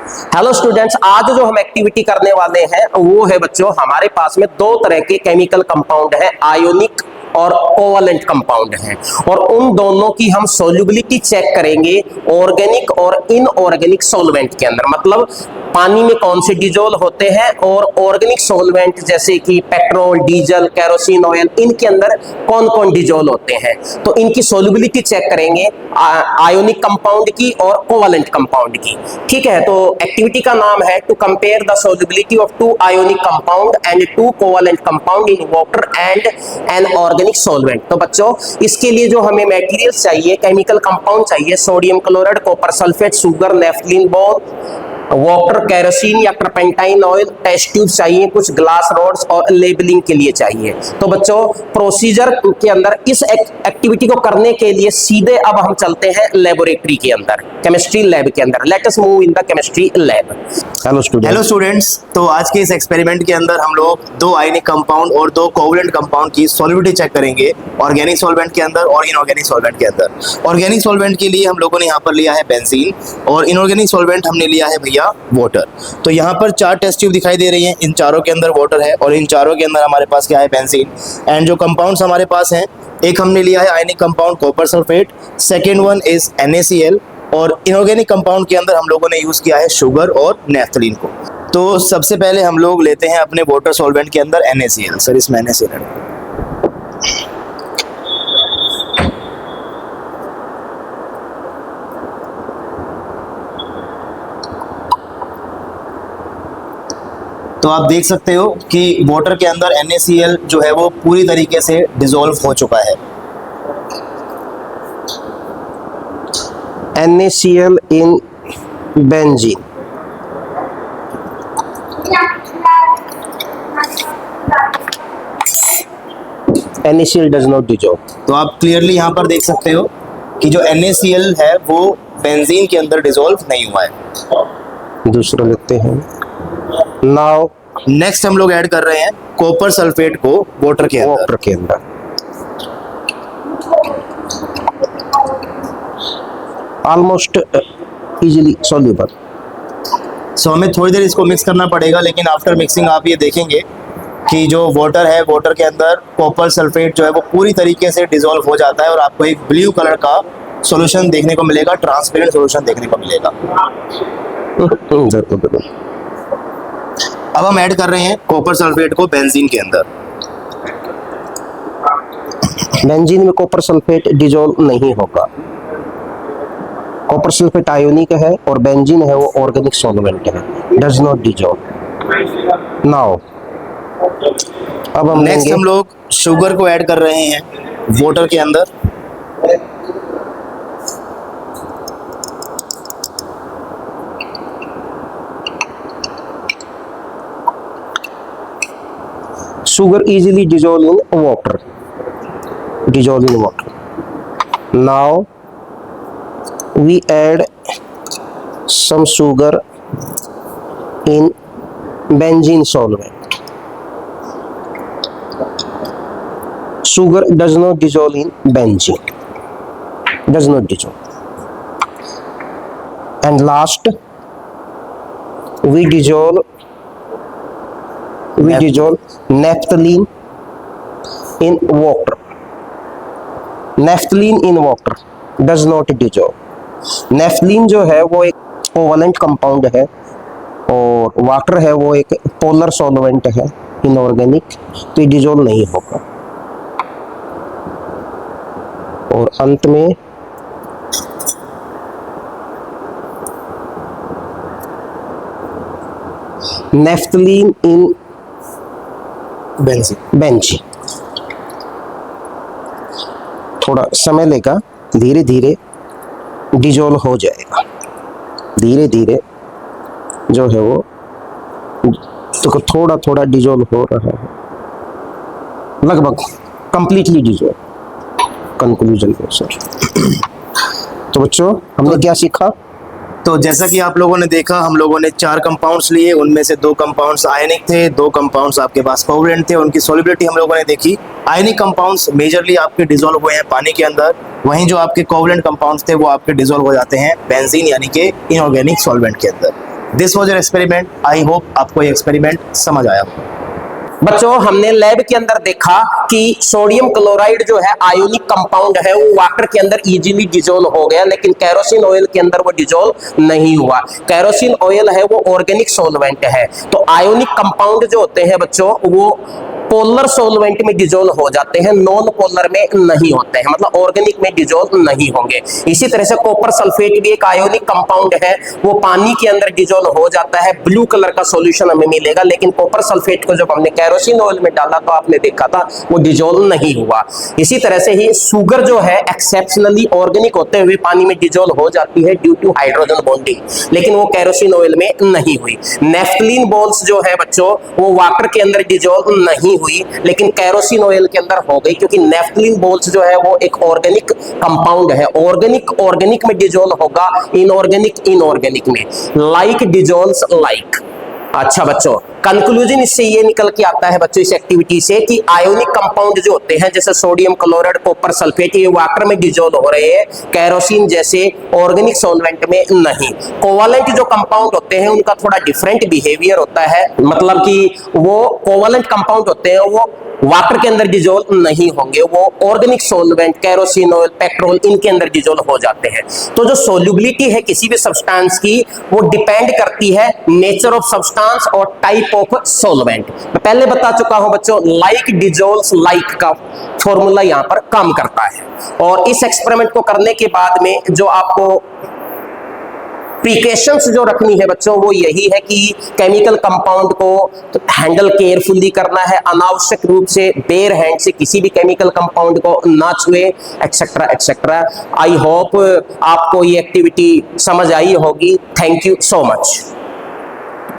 Hello students, आज जो हम एक्टिविटी करने वाले हैं वो है बच्चों, हमारे पास में दो तरह के केमिकल कंपाउंड है, आयोनिक और कोवलेंट कंपाउंड हैं, और उन दोनों की हम सोल्युबिलिटी चेक करेंगे ऑर्गेनिक और इनऑर्गेनिक सॉल्वेंट के अंदर। मतलब पानी में कौन से डिजोल्व होते हैं और ऑर्गेनिक सॉल्वेंट जैसे कि पेट्रोल, डीजल, केरोसिन ऑयल, इनके अंदर कौन कौन डिजोल्व होते हैं, तो इनकी सोल्युबिलिटी चेक करेंगे आयोनिक कंपाउंड की और कोवलेंट कंपाउंड की। ठीक है, तो एक्टिविटी का नाम है to compare the solubility of two ionic compound and two covalent compound in water and an organic solvent. तो बच्चों, इसके लिए जो हमें मटेरियल्स चाहिए, केमिकल कंपाउंड चाहिए, sodium chloride, copper sulphate, sugar, naphthalene बोन, वाटर, केरोसिन या टर्पेंटाइन ऑयल, टेस्ट ट्यूब चाहिए, कुछ ग्लास रॉड्स और लेबलिंग के लिए चाहिए। तो बच्चों, प्रोसीजर के अंदर इस एक्टिविटी को करने के लिए सीधे अब हम चलते हैं लेबोरेटरी के अंदर, केमिस्ट्री लैब के अंदर। Let us move in the chemistry lab. Hello students, तो आज के इस एक्सपेरिमेंट के अंदर हम लोग दो आयनिक कंपाउंड और दो कोवलेंट कंपाउंड की सॉल्युबिलिटी चेक करेंगे, ऑर्गेनिक सॉल्वेंट के अंदर और इनऑर्गेनिक सॉल्वेंट के अंदर। ऑर्गेनिक सॉल्वेंट के लिए हम लोगों ने यहाँ पर लिया है बेंजीन, और इनऑर्गेनिक सॉल्वेंट हमने लिया है भैया वाटर। तो यहाँ पर चार टेस्ट ट्यूब दिखाई दे रही हैं, इन चारों के अंदर वाटर है और इन चारों के अंदर हमारे पास क्या है, बेंजीन। एंड जो कंपाउंड्स हमारे पास हैं, एक हमने लिया है ionic compound copper sulphate, second one is NaCl, और इनऑर्गेनिक कंपाउंड के अंदर हम लोगों ने यूज़ किया है शुगर और नेफ्थलीन को। तो सबसे पहले हम लोग लेते हैं अपने वाटर सॉल्वेंट के अंदर NaCl। सर, इसमें NaCl है। तो आप देख सकते हो कि वाटर के अंदर NaCl जो है वो पूरी तरीके से डिसॉल्व हो चुका है। NaCl in benzene. NaCl does not dissolve. तो आप क्लियरली यहाँ पर देख सकते हो कि जो NaCl है वो बेंजीन के अंदर डिसॉल्व नहीं हुआ है। दूसरा लेते हैं। नाउ नेक्स्ट हम लोग ऐड कर रहे हैं कॉपर सल्फेट को वाटर के अंदर। Almost easily soluble. सो हमें थोड़ी देर इसको मिक्स करना पड़ेगा, लेकिन आफ्टर मिक्सिंग आप ये देखेंगे कि जो वाटर है, वाटर के अंदर कॉपर सल्फेट जो है वो पूरी तरीके से डिसॉल्व हो जाता है और आपको एक ब्लू कलर का सॉल्यूशन देखने को मिलेगा, ट्रांसपेरेंट सॉल्यूशन देखने को मिलेगा। अब हम ऐड कर रहे हैं कॉपर सल्फेट को बेंजीन के अंदर। बेंजीन में कॉपर सल्फेट डिसॉल्व नहीं होगा। कॉपर सल्फेट आयोनिक है और बेंजीन है वो ऑर्गेनिक सॉल्वेंट है, डज नॉट डिसॉल्व। नाउ अब हम लोग शुगर को ऐड कर रहे हैं वाटर के अंदर। sugar easily dissolve in water. Now we add some sugar in benzene solvent. Sugar does not dissolve in benzene, and last we dissolve naphthalene in water. Naphthalene in water does not dissolve. Naphthalene जो है वो एक covalent compound है और water है वो एक polar solvent है, इनऑर्गेनिक, तो ये डिसॉल्व नहीं होगा। और अंत में नेफ्थलीन इन बेंजीन। थोड़ा समय लेगा, धीरे धीरे डिसॉल्व हो जाएगा, धीरे धीरे जो है वो तो थोड़ा थोड़ा डिसॉल्व हो रहा है, लगभग कंप्लीटली डिसॉल्व। Conclusion sir. तो बच्चों, हमने क्या सीखा? तो जैसा कि आप लोगों ने देखा, हम लोगों ने चार कंपाउंड्स लिए, उनमें से दो कंपाउंड्स आयनिक थे, दो कंपाउंड्स आपके पास कोवलेंट थे। उनकी सॉल्युबिलिटी हम लोगों ने देखी। आयनिक कंपाउंड्स मेजरली आपके डिसॉल्व हुए हैं पानी के अंदर, वहीं जो आपके कोवलेंट कंपाउंड्स थे वो आपके डिसॉल्व हो जाते हैं बेंजीन यानी कि इनऑर्गेनिक सॉल्वेंट के अंदर। This was your experiment. I hope आपको ये एक्सपेरिमेंट समझ आया हो। बच्चों हमने लैब के अंदर देखा कि सोडियम क्लोराइड जो है आयोनिक कंपाउंड है, वो वाटर के अंदर इजीली डिजोल्व हो गया, लेकिन केरोसिन ऑयल के अंदर वो डिजोल्व नहीं हुआ। केरोसिन ऑयल है वो ऑर्गेनिक सॉल्वेंट है। तो आयोनिक कंपाउंड जो होते हैं बच्चों वो पोलर सॉल्वेंट में डिजोल्व हो जाते हैं, नॉन पोलर में नहीं होते हैं, मतलब ऑर्गेनिक में डिजोल्व नहीं होंगे। इसी तरह से कॉपर सल्फेट भी एक आयोनिक कंपाउंड है, वो पानी के अंदर डिजोल्व हो जाता है, ब्लू कलर का सॉल्यूशन हमें मिलेगा, लेकिन कॉपर सल्फेट को जब हमने केरोसिन ऑयल में डाला तो आपने देखा था वो डिजोल्व नहीं हुआ। इसी तरह से ही शुगर जो है एक्सेप्शनली ऑर्गेनिक होते हुए पानी में डिजोल्व हो जाती है ड्यू टू हाइड्रोजन बॉन्डिंग, लेकिन वो केरोसिन ऑयल में नहीं हुई। नेफ्थलीन बॉल्स जो है बच्चों वो वाटर के अंदर डिजोल्व नहीं हुई, लेकिन केरोसिन ऑयल के अंदर हो गई, क्योंकि नेफ्थलीन बॉल्स जो है वो एक ऑर्गेनिक कंपाउंड है। ऑर्गेनिक में डिजोल्व होगा, इनऑर्गेनिक में, लाइक डिजोल्व्स लाइक। अच्छा बच्चों, कंक्लूजन इससे ये निकल के आता है बच्चों इस एक्टिविटी से कि आयोनिक कंपाउंड जो होते हैं जैसे सोडियम क्लोराइड, कॉपर सल्फेट, ये वाटर में डिजोल्व हो रहे हैं, केरोसिन जैसे ऑर्गेनिक सॉल्वेंट में नहीं। कोवलेंट जो कंपाउंड होते हैं उनका थोड़ा डिफरेंट बिहेवियर होता है, मतलब कि वो कोवलेंट कंपाउंड होते हैं वो वाटर के अंदर डिजोल्व नहीं होंगे, वो organic solvent, kerosene oil, petrol, इनके अंदर डिजोल्व हो जाते हैं। तो जो सोल्युबिलिटी है किसी भी सब्सटेंस की वो डिपेंड करती है नेचर ऑफ सब्सटेंस और टाइप ऑफ सॉल्वेंट। मैं पहले बता चुका हूं बच्चों, लाइक डिजोल्व्स लाइक का फॉर्मूला यहां पर काम करता है। और इस एक्सपेरिमेंट को करने के बाद में जो आपको प्रिकॉशंस जो रखनी है बच्चों वो यही है कि केमिकल कंपाउंड को हैंडल केयरफुली करना है, अनावश्यक रूप से बेयर हैंड से किसी भी केमिकल कंपाउंड को ना छुए, एक्सेट्रा एक्सेट्रा। आई होप आपको ये एक्टिविटी समझ आई होगी। Thank you so much.